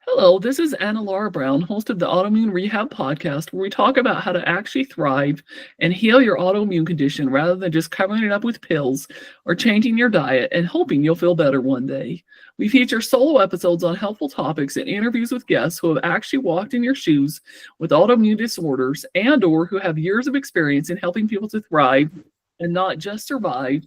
Hello, this is Anna Laura Brown, host of the Autoimmune Rehab Podcast, where we talk about how to actually thrive and heal your autoimmune condition rather than just covering it up with pills or changing your diet and hoping you'll feel better one day. We feature solo episodes on helpful topics and interviews with guests who have actually walked in your shoes with autoimmune disorders and/or who have years of experience in helping people to thrive and not just survive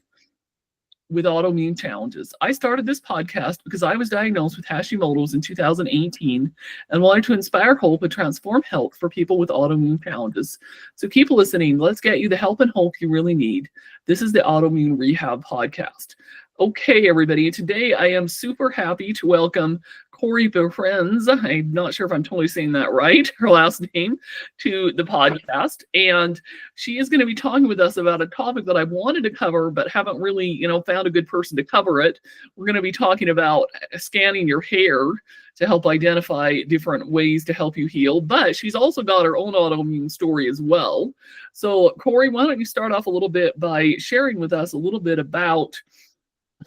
with autoimmune challenges. I started this podcast because I was diagnosed with Hashimoto's in 2018 and wanted to inspire hope and transform health for people with autoimmune challenges. So keep listening. Let's get you the help and hope you really need. This is the Autoimmune Rehab Podcast. Okay, everybody. Today I am super happy to welcome Cori Behrends. I'm not sure if I'm totally saying that right, her last name, to the podcast. And she is going to be talking with us about a topic that I've wanted to cover, but haven't really, found a good person to cover it. We're going to be talking about scanning your hair to help identify different ways to help you heal. But she's also got her own autoimmune story as well. So, Cori, why don't you start off a little bit by sharing with us a little bit about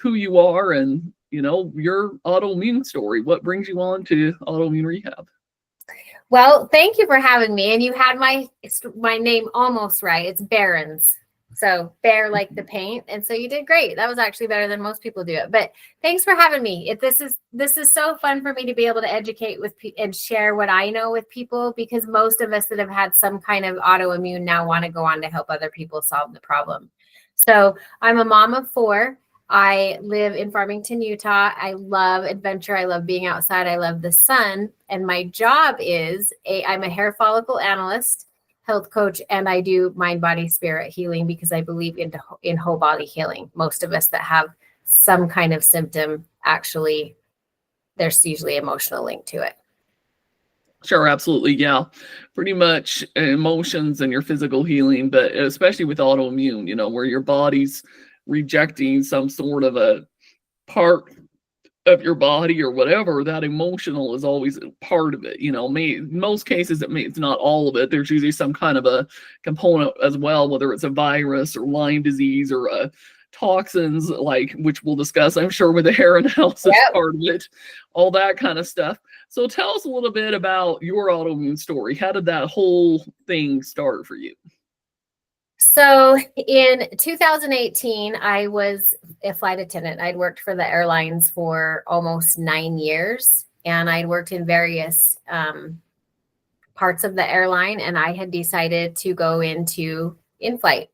who you are and your autoimmune story. What brings you on to autoimmune rehab? Well, thank you for having me. And you had my name almost right. It's Behrends. So bear like the paint. And so you did great. That was actually better than most people do it. But thanks for having me. This is so fun for me to be able to educate and share what I know with people, because most of us that have had some kind of autoimmune now want to go on to help other people solve the problem. So I'm a mom of 4. I live in Farmington, Utah. I love adventure. I love being outside. I love the sun. And my job is I'm a hair follicle analyst, health coach, and I do mind, body, spirit healing because I believe in whole body healing. Most of us that have some kind of symptom, actually, there's usually emotional link to it. Sure, absolutely. Yeah. Pretty much emotions and your physical healing, but especially with autoimmune, where your body's rejecting some sort of a part of your body or whatever, that emotional is always part of it. Most cases it's not all of it. There's usually some kind of a component as well, whether it's a virus or Lyme disease or toxins, which we'll discuss, I'm sure, with the hair analysis part of it, all that kind of stuff. So tell us a little bit about your autoimmune story. How did that whole thing start for you? So in 2018, I was a flight attendant. I'd worked for the airlines for almost 9 years, and I'd worked in various parts of the airline, and I had decided to go into in-flight.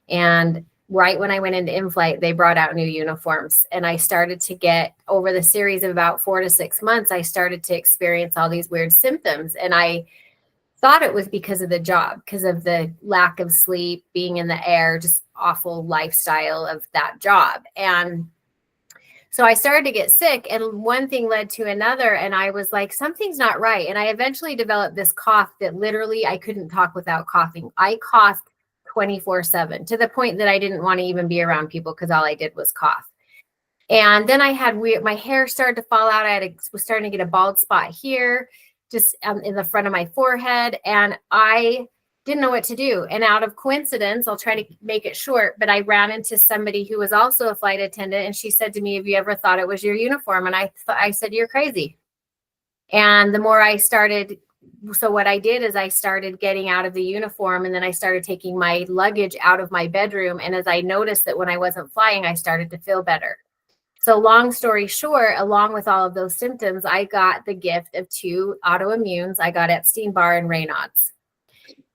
And right when I went into in-flight, they brought out new uniforms, and I started to get, over the series of about 4 to 6 months, I started to experience all these weird symptoms. And I thought it was because of the job, because of the lack of sleep, being in the air, just awful lifestyle of that job. And so I started to get sick, and one thing led to another, and I was like, something's not right. And I eventually developed this cough that literally I couldn't talk without coughing. I coughed 24/7 to the point that I didn't want to even be around people because all I did was cough. And then I had my hair started to fall out. Was starting to get a bald spot here, just in the front of my forehead. And I didn't know what to do. And out of coincidence, I'll try to make it short, but I ran into somebody who was also a flight attendant. And she said to me, "Have you ever thought it was your uniform?" And I said, "You're crazy." And the more I started, so what I did is I started getting out of the uniform, and then I started taking my luggage out of my bedroom. And as I noticed that when I wasn't flying, I started to feel better. So long story short, along with all of those symptoms, I got the gift of 2 autoimmunes. I got Epstein-Barr and Raynaud's.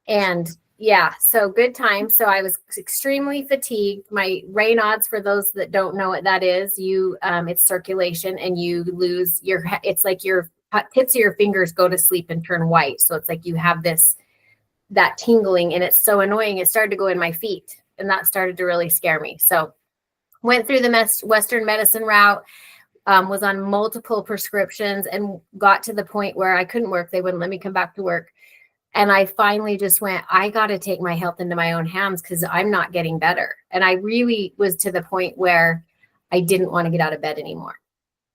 And yeah, so good time. So I was extremely fatigued. My Raynaud's, for those that don't know what that is, it's circulation, and you lose it's like your tips of your fingers go to sleep and turn white. So it's like you have that tingling, and it's so annoying. It started to go in my feet, and that started to really scare me. So went through the Western medicine route, was on multiple prescriptions, and got to the point where I couldn't work. They wouldn't let me come back to work. And I finally just went, I got to take my health into my own hands because I'm not getting better. And I really was to the point where I didn't want to get out of bed anymore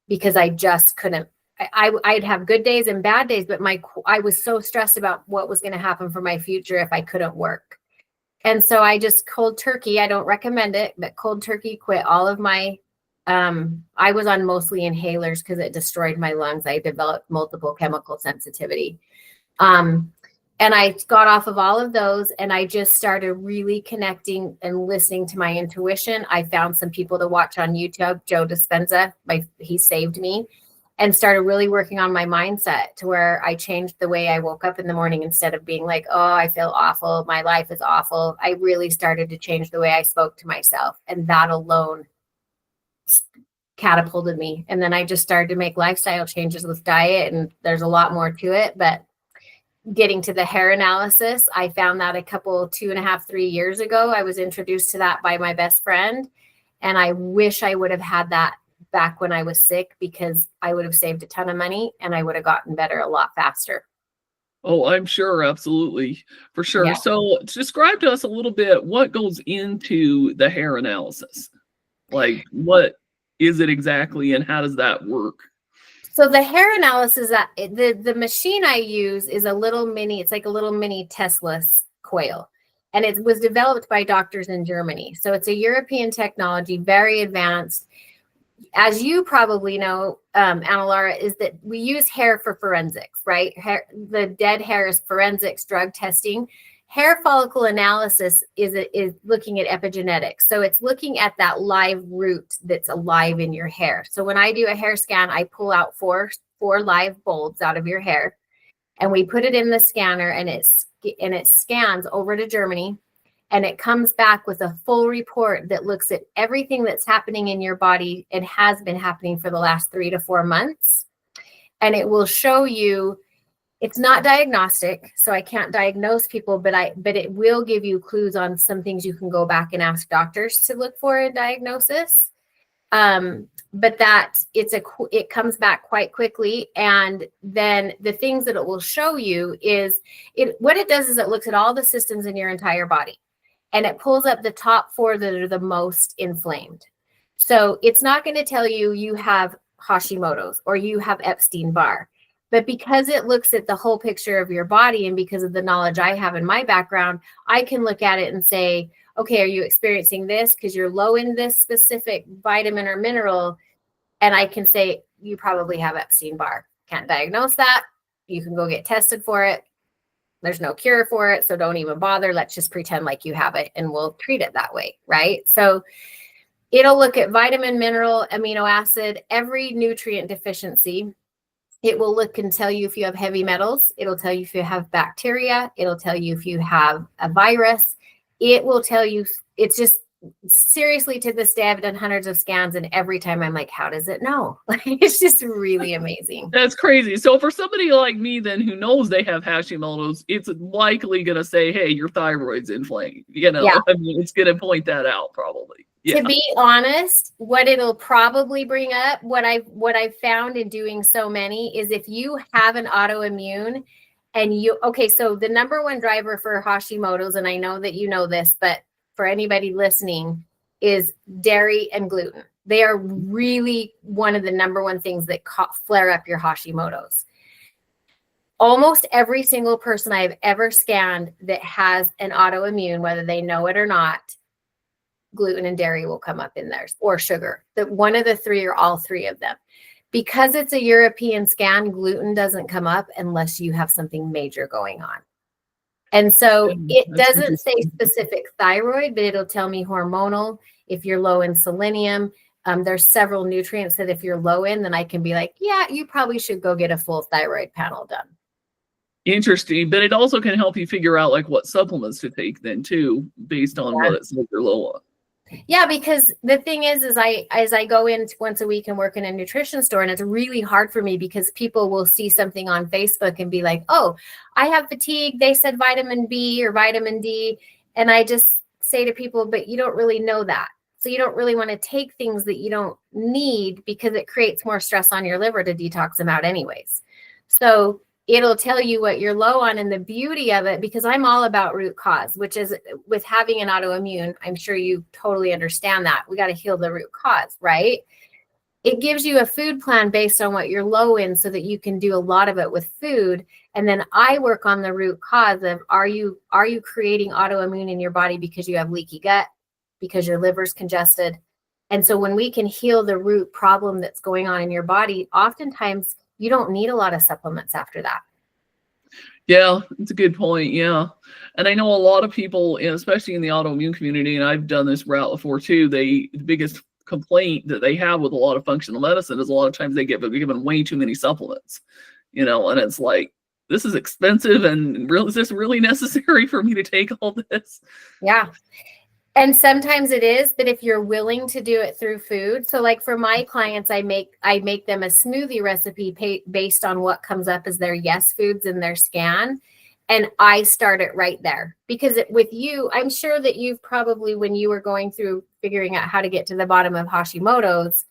because I just couldn't. I'd have good days and bad days, but I was so stressed about what was going to happen for my future if I couldn't work. And so I just cold turkey, I don't recommend it, but cold turkey quit all of my I was on mostly inhalers because it destroyed my lungs. I developed multiple chemical sensitivity. And I got off of all of those, and I just started really connecting and listening to my intuition. I found some people to watch on YouTube, Joe Dispenza, he saved me, and started really working on my mindset to where I changed the way I woke up in the morning. Instead of being like, oh, I feel awful, my life is awful, I really started to change the way I spoke to myself. And that alone catapulted me. And then I just started to make lifestyle changes with diet, and there's a lot more to it. But getting to the hair analysis, I found that 2.5, 3 years ago. I was introduced to that by my best friend. And I wish I would have had that back when I was sick, because I would have saved a ton of money and I would have gotten better a lot faster. Oh, I'm sure. Absolutely. For sure. Yeah. So describe to us a little bit what goes into the hair analysis. Like, what is it exactly and how does that work? So the hair analysis, that the machine I use is it's like a little mini Tesla's coil. And it was developed by doctors in Germany. So it's a European technology, very advanced. As you probably know, Anna Laura, is that we use hair for forensics, right? The dead hair is forensics, drug testing. Hair follicle analysis is looking at epigenetics. So it's looking at that live root that's alive in your hair. So when I do a hair scan, I pull out four live bulbs out of your hair, and we put it in the scanner, and it scans over to Germany, and it comes back with a full report that looks at everything that's happening in your body and has been happening for the last 3 to 4 months. And it will show you. It's not diagnostic, so I can't diagnose people, but it will give you clues on some things you can go back and ask doctors to look for in diagnosis. But that it comes back quite quickly. And then the things that it will show you is what it does is it looks at all the systems in your entire body, and it pulls up the top 4 that are the most inflamed. So it's not going to tell you you have Hashimoto's or you have Epstein-Barr. But because it looks at the whole picture of your body, and because of the knowledge I have in my background, I can look at it and say, okay, are you experiencing this because you're low in this specific vitamin or mineral? And I can say, you probably have Epstein-Barr. Can't diagnose that. You can go get tested for it. There's no cure for it, so don't even bother. Let's just pretend like you have it, and we'll treat it that way, right? So it'll look at vitamin, mineral, amino acid, every nutrient deficiency. It will look and tell you if you have heavy metals. It'll tell you if you have bacteria. It'll tell you if you have a virus. It will tell you. It's just, seriously, to this day, I've done hundreds of scans, and every time I'm like, how does it know? It's just really amazing. That's crazy. So for somebody like me then who knows they have Hashimoto's, it's likely going to say, hey, your thyroid's inflamed. You know, Yeah. I mean, it's going to point that out probably. Yeah. To be honest, what it'll probably bring up, what I've found in doing so many, is if you have an autoimmune and so the number one driver for Hashimoto's, and I know that you know this, but for anybody listening, is dairy and gluten. They are really one of the number one things that flare up your Hashimoto's. Almost every single person I've ever scanned that has an autoimmune, whether they know it or not, gluten and dairy will come up in theirs, or sugar. That one of the 3 or all 3 of them. Because it's a European scan, gluten doesn't come up unless you have something major going on. And so it doesn't say specific thyroid, but it'll tell me hormonal. If you're low in selenium, there's several nutrients that if you're low in, then I can be like, yeah, you probably should go get a full thyroid panel done. Interesting, but it also can help you figure out like what supplements to take then too, based on what it says you're low on. Yeah, because the thing is I go in once a week and work in a nutrition store, and it's really hard for me because people will see something on Facebook and be like, oh, I have fatigue. They said vitamin B or vitamin D. And I just say to people, but you don't really know that. So you don't really want to take things that you don't need, because it creates more stress on your liver to detox them out anyways. So it'll tell you what you're low on. And the beauty of it, because I'm all about root cause, which is with having an autoimmune, I'm sure you totally understand that. We got to heal the root cause, right? It gives you a food plan based on what you're low in so that you can do a lot of it with food. And then I work on the root cause of, are you creating autoimmune in your body because you have leaky gut, because your liver's congested, And so when we can heal the root problem that's going on in your body, oftentimes you don't need a lot of supplements after that. Yeah, it's a good point. Yeah. And I know a lot of people, especially in the autoimmune community, and I've done this route before too, the biggest complaint that they have with a lot of functional medicine is a lot of times they get given way too many supplements, and it's like, this is expensive, and is this really necessary for me to take all this? Yeah. And sometimes it is, but if you're willing to do it through food. So like for my clients, I make them a smoothie recipe based on what comes up as their yes foods in their scan. And I start it right there because with you, I'm sure that you've probably, when you were going through figuring out how to get to the bottom of Hashimoto's,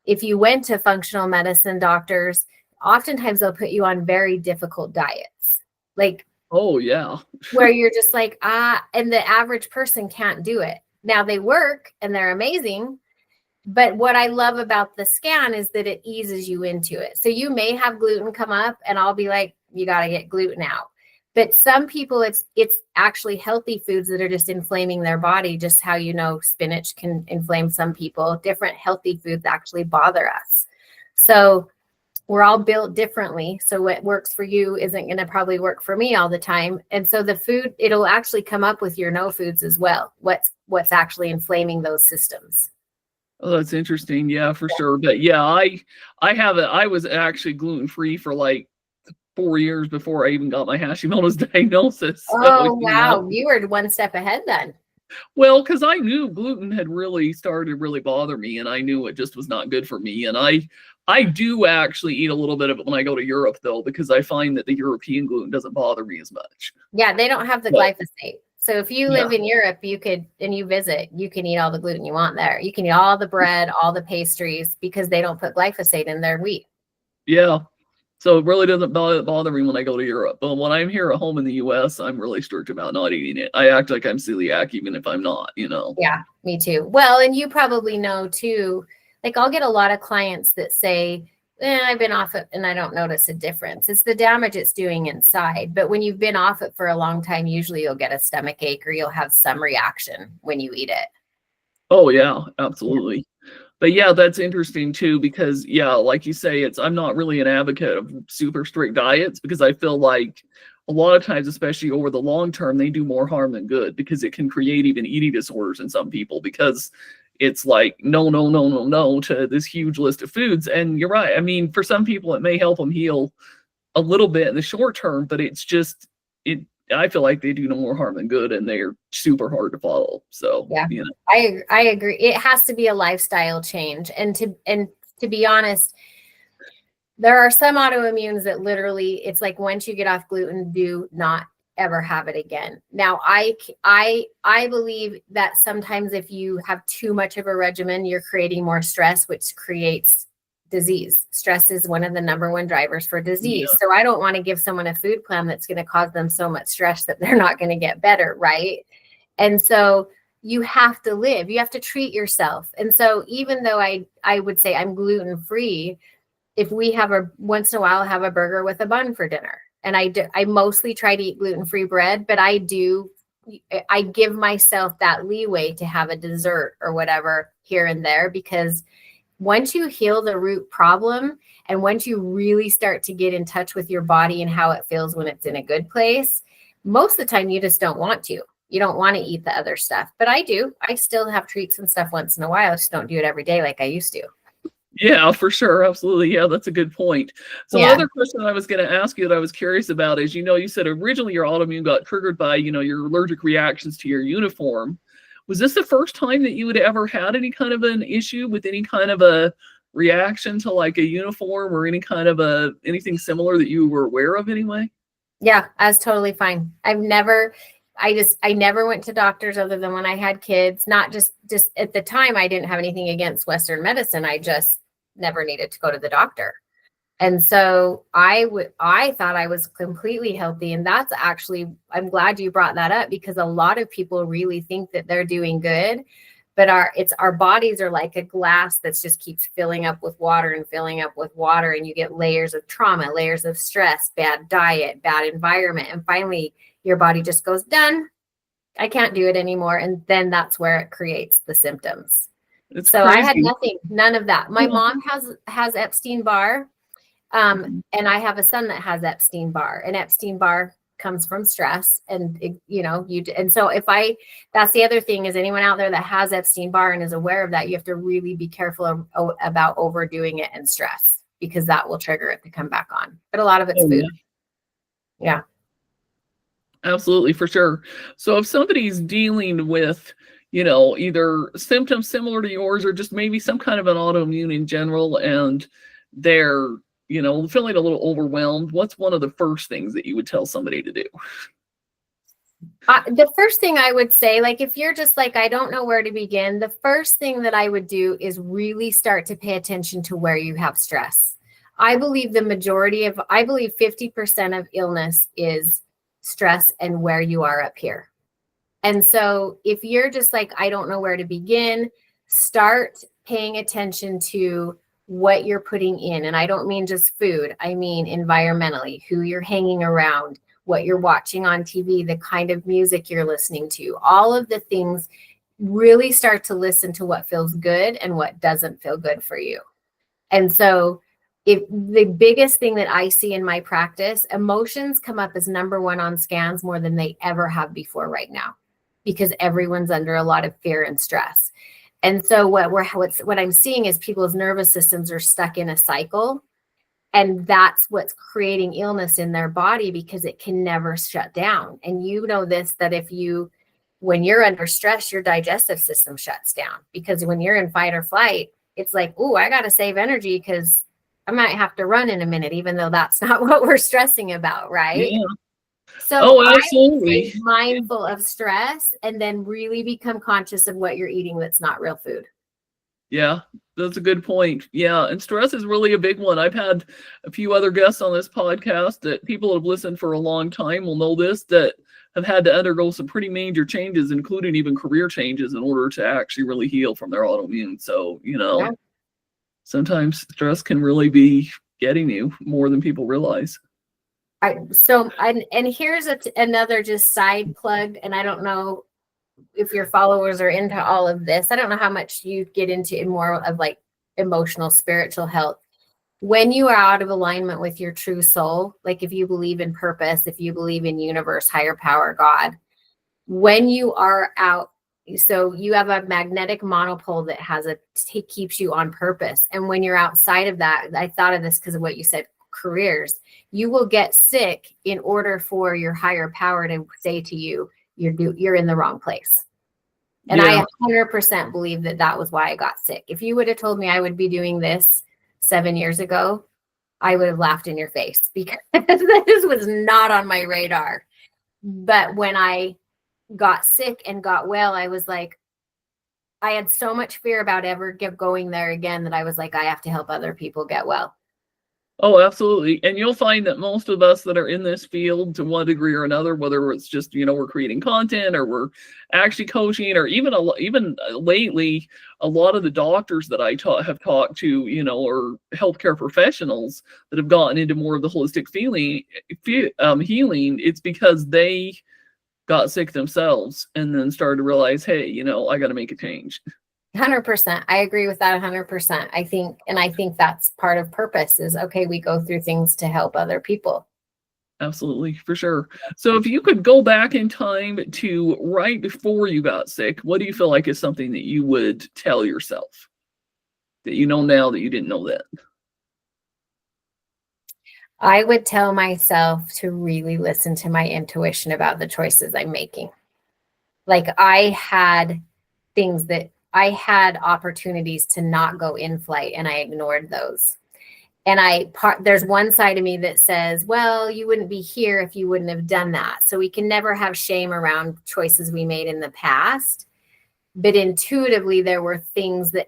if you went to functional medicine doctors, oftentimes they'll put you on very difficult diets. Like, oh yeah, where you're just like, and the average person can't do it. Now they work and they're amazing. But what I love about the scan is that it eases you into it. So you may have gluten come up and I'll be like, you got to get gluten out. But some people, it's actually healthy foods that are just inflaming their body. Just how, spinach can inflame some people. Different healthy foods actually bother us. So we're all built differently. So what works for you isn't going to probably work for me all the time. And so the food, it'll actually come up with your no foods as well. What's actually inflaming those systems. Oh, that's interesting. Yeah, for sure. But yeah, I was actually gluten-free for like 4 years before I even got my Hashimoto's diagnosis. Oh, wow. You were one step ahead then. Well, because I knew gluten had really started to really bother me, and I knew it just was not good for me. And I do actually eat a little bit of it when I go to Europe, though, because I find that the European gluten doesn't bother me as much. Yeah, they don't have the glyphosate. So if you live in Europe, you can eat all the gluten you want there. You can eat all the bread, all the pastries, because they don't put glyphosate in their wheat. Yeah. So it really doesn't bother me when I go to Europe. But when I'm here at home in the US, I'm really strict about not eating it. I act like I'm celiac even if I'm not, Yeah, me too. Well, and you probably know too, like I'll get a lot of clients that say, I've been off it and I don't notice a difference. It's the damage it's doing inside. But when you've been off it for a long time, usually you'll get a stomach ache or you'll have some reaction when you eat it. Oh yeah, absolutely. Yeah. But yeah, that's interesting too, because like you say, I'm not really an advocate of super strict diets because I feel like a lot of times, especially over the long term, they do more harm than good because it can create even eating disorders in some people because it's like, no, to this huge list of foods. And you're right. I mean, for some people, it may help them heal a little bit in the short term, but I feel like they do no more harm than good, and they're super hard to follow. So yeah, I agree. It has to be a lifestyle change, and to be honest, there are some autoimmunes that literally, it's like once you get off gluten, do not ever have it again. Now, I believe that sometimes if you have too much of a regimen, you're creating more stress, which creates disease. Stress is one of the number one drivers for disease. Yeah. So I don't want to give someone a food plan that's going to cause them so much stress that they're not going to get better, right? And so you have to live, you have to treat yourself. And so even though I would say I'm gluten-free, if we have once in a while have a burger with a bun for dinner, and I mostly try to eat gluten-free bread, but I give myself that leeway to have a dessert or whatever here and there, because once you heal the root problem and once you really start to get in touch with your body and how it feels when it's in a good place, most of the time you just don't want to. You don't want to eat the other stuff. But I do. I still have treats and stuff once in a while. I just don't do it every day like I used to. Yeah, for sure. Absolutely. Yeah, that's a good point. So another question I was going to ask you that I was curious about is, you said originally your autoimmune got triggered by, your allergic reactions to your uniform. Was this the first time that you had ever had any kind of an issue with any kind of a reaction to like a uniform or any kind of anything similar that you were aware of anyway? Yeah, I was totally fine. I never went to doctors other than when I had kids. Not just at the time, I didn't have anything against Western medicine. I just never needed to go to the doctor. And so I thought I was completely healthy. And that's actually, I'm glad you brought that up, because a lot of people really think that they're doing good, but our bodies are like a glass that just keeps filling up with water and filling up with water. And you get layers of trauma, layers of stress, bad diet, bad environment. And finally your body just goes, done. I can't do it anymore. And then that's where it creates the symptoms. It's So I had crazy. nothing, none of that. My Yeah. mom has Epstein-Barr, and I have a son that has Epstein-Barr, and Epstein-Barr comes from stress. And and so that's the other thing, is anyone out there that has Epstein-Barr and is aware of that, you have to really be careful about overdoing it and stress, because that will trigger it to come back on. But a lot of it's Oh, food. yeah. Yeah. Absolutely, for sure. So if somebody's dealing with, either symptoms similar to yours or just maybe some kind of an autoimmune in general, and they're, feeling a little overwhelmed, what's one of the first things that you would tell somebody to do? The first thing I would say, like, if you're just like, I don't know where to begin, the first thing that I would do is really start to pay attention to where you have stress. I believe 50% of illness is stress and where you are up here. And so if you're just like, I don't know where to begin, start paying attention to what you're putting in. And I don't mean just food. I mean environmentally, who you're hanging around, what you're watching on TV, the kind of music you're listening to, all of the things. Really start to listen to what feels good and what doesn't feel good for you. And so if the biggest thing that I see in my practice, emotions come up as number one on scans more than they ever have before right now, because everyone's under a lot of fear and stress. And so what I'm seeing is people's nervous systems are stuck in a cycle, and that's what's creating illness in their body, because it can never shut down. And you know this, that when you're under stress, your digestive system shuts down, because when you're in fight or flight, it's like, oh, I got to save energy because I might have to run in a minute, even though that's not what we're stressing about, right? Yeah. So Oh, I would absolutely. say mindful of stress, and then really become conscious of what you're eating that's not real food. Yeah, that's a good point. Yeah, and stress is really a big one. I've had a few other guests on this podcast that people who have listened for a long time will know this, that have had to undergo some pretty major changes, including even career changes, in order to actually really heal from their autoimmune. So, Yeah. sometimes stress can really be getting you more than people realize. And here's another just side plug, and I don't know if your followers are into all of this. I don't know how much you get into in more of like emotional, spiritual health. When you are out of alignment with your true soul, like if you believe in purpose, if you believe in universe, higher power, God, when you are out, so you have a magnetic monopole that keeps you on purpose. And when you're outside of that, I thought of this because of what you said, careers, you will get sick in order for your higher power to say to you, you're in the wrong place. And Yeah. I 100% believe that was why I got sick. If you would have told me I would be doing this 7 years ago, I would have laughed in your face, because this was not on my radar. But when I got sick and got well, I was like, I had so much fear about ever going there again that I was like, I have to help other people get well. Oh, absolutely. And you'll find that most of us that are in this field to one degree or another, whether it's just, we're creating content or we're actually coaching, or even lately, a lot of the doctors that I have talked to, or healthcare professionals that have gotten into more of the holistic healing, it's because they got sick themselves and then started to realize, hey, I got to make a change. 100%. I agree with that 100%. I think that's part of purpose is, okay, we go through things to help other people. Absolutely, for sure. So if you could go back in time to right before you got sick, what do you feel like is something that you would tell yourself that you know now that you didn't know then? I would tell myself to really listen to my intuition about the choices I'm making. Like I had opportunities to not go in flight, and I ignored those. And there's one side of me that says, well, you wouldn't be here if you wouldn't have done that. So we can never have shame around choices we made in the past. But intuitively, there were things that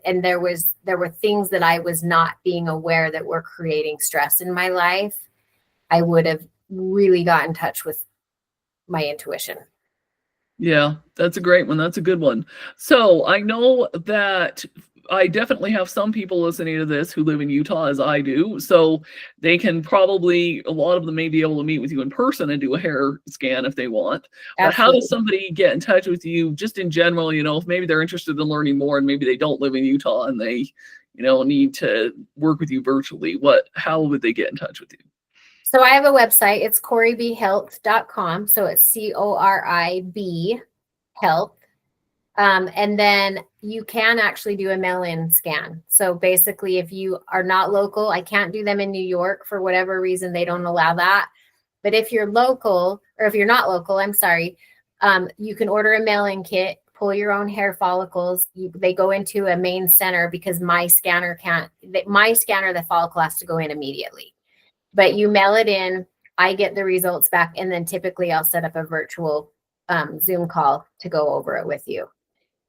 I was not being aware that were creating stress in my life. I would have really got in touch with my intuition. Yeah, that's a great one. That's a good one. So I know that I definitely have some people listening to this who live in Utah as I do, so they can probably, a lot of them may be able to meet with you in person and do a hair scan if they want. But how does Absolutely. somebody get in touch with you just in general, if maybe they're interested in learning more and maybe they don't live in Utah and they, need to work with you virtually? How would they get in touch with you? So I have a website. It's coribhealth.com. So it's CORIB health. And then you can actually do a mail-in scan. So basically, if you are not local, I can't do them in New York for whatever reason, they don't allow that. But if you're local, or if you're not local, I'm sorry, you can order a mail-in kit, pull your own hair follicles. They go into a main center because my scanner, the follicle has to go in immediately. But you mail it in, I get the results back, and then typically I'll set up a virtual Zoom call to go over it with you.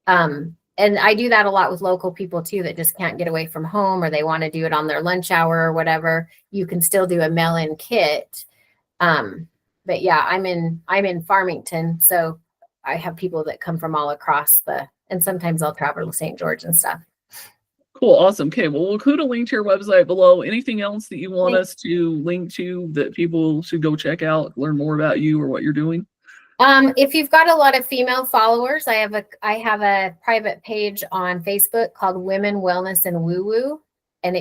And I do that a lot with local people too that just can't get away from home, or they want to do it on their lunch hour or whatever. You can still do a mail-in kit. But yeah, I'm in Farmington, so I have people that come from all across and sometimes I'll travel to St. George and stuff. Cool. Awesome. Okay. Well, we'll include a link to your website below. Anything else that you want us to link to that people should go check out, learn more about you or what you're doing? If you've got a lot of female followers, I have a private page on Facebook called Women Wellness and WooWoo, and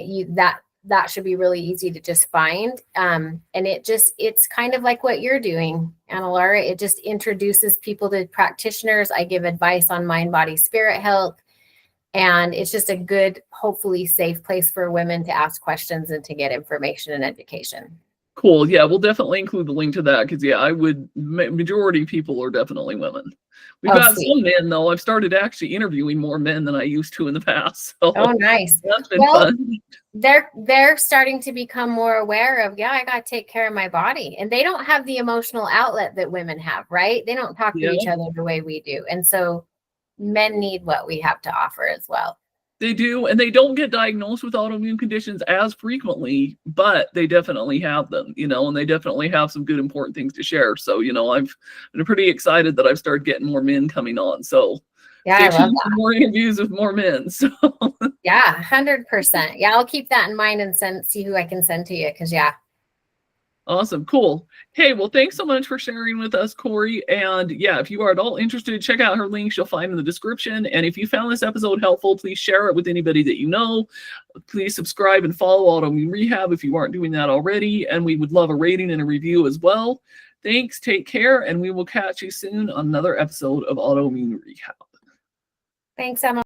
that should be really easy to just find. And it's kind of like what you're doing, Anna Laura. It just introduces people to practitioners. I give advice on mind, body, spirit health. And it's just a good, hopefully safe place for women to ask questions and to get information and education. Cool. Yeah, we'll definitely include the link to that because, yeah, majority of people are definitely women. We've got some men, though. I've started actually interviewing more men than I used to in the past. So oh, nice. That's been fun. They're starting to become more aware of, I got to take care of my body. And they don't have the emotional outlet that women have, right? They don't talk to each other the way we do. And so men need what we have to offer as well. They do, and they don't get diagnosed with autoimmune conditions as frequently, but they definitely have them, and they definitely have some good, important things to share. So, I've been pretty excited that I've started getting more men coming on. So, yeah, I love that. More interviews with more men. So, yeah, 100%. Yeah, I'll keep that in mind and see who I can send to you because, yeah. Awesome. Cool. Hey, well, thanks so much for sharing with us, Cori. And yeah, if you are at all interested, check out her links you'll find in the description. And if you found this episode helpful, please share it with anybody that you know. Please subscribe and follow Autoimmune Rehab if you aren't doing that already. And we would love a rating and a review as well. Thanks. Take care. And we will catch you soon on another episode of Autoimmune Rehab. Thanks, Emma.